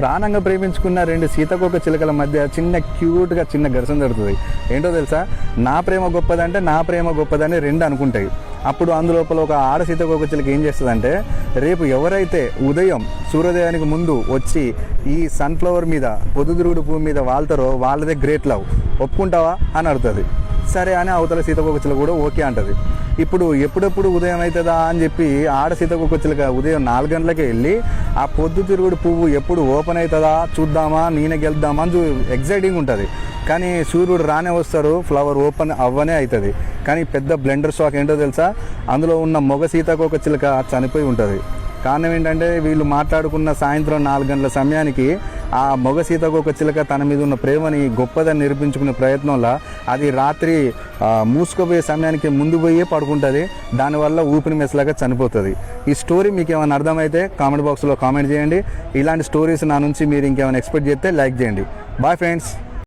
ప్రాణంగా ప్రేమించుకున్న రెండు సీతాకోక చిలుకల మధ్య చిన్న క్యూట్గా చిన్న ఘర్షణ జరుగుతుంది. ఏంటో తెలుసా, నా ప్రేమ గొప్పదంటే నా ప్రేమ గొప్పదని రెండు అనుకుంటాయి. అప్పుడు అందులోపల ఒక ఆడ సీతాకోక చిలుక ఏం చేస్తుందంటే, రేపు ఎవరైతే ఉదయం సూర్యోదయానికి ముందు వచ్చి ఈ సన్ఫ్లవర్ మీద పొద్దుతిరుగుడు పువ్వు మీద వాళ్తారో వాళ్ళదే గ్రేట్ లవ్, ఒప్పుకుంటావా అని అడుగుతుంది. సరే అని అవతల సీతాకోక చిలుక కూడా ఓకే అంటది. ఇప్పుడు ఎప్పుడెప్పుడు ఉదయం అవుతుందా అని చెప్పి ఆడ సీతాకోక చిలుక ఉదయం 4 గంటలకే వెళ్ళి ఆ పొద్దుతిరుగుడు పువ్వు ఎప్పుడు ఓపెన్ అవుతుందా చూద్దామా, నేనే గెలుద్దామా అని ఎగ్జైటింగ్ ఉంటుంది. కానీ సూర్యుడు రానే వస్తారు, ఫ్లవర్ ఓపెన్ అవ్వనే అవుతుంది. కానీ పెద్ద బ్లెండర్ షాక్ ఏంటో తెలుసా, అందులో ఉన్న మొగ సీతాకోక చిలుక చనిపోయి ఉంటుంది. కారణం ఏంటంటే, వీళ్ళు మాట్లాడుకున్న సాయంత్రం 4 గంటల సమయానికి ఆ మొగ సీతాకోక చిలుక తన మీద ఉన్న ప్రేమని గొప్పదని నిరూపించుకునే ప్రయత్నంలో అది రాత్రి మూసుకుపోయే సమయానికి ముందు పోయే పడుకుంటుంది. దానివల్ల ఊపిరి మెసలాగా చనిపోతుంది. ఈ స్టోరీ మీకు ఏమైనా అర్థమైతే కామెంట్ బాక్స్లో కామెంట్ చేయండి. ఇలాంటి స్టోరీస్ నా నుంచి మీరు ఇంకేమైనా ఎక్స్పెక్ట్ చేస్తే లైక్ చేయండి. Bye friends.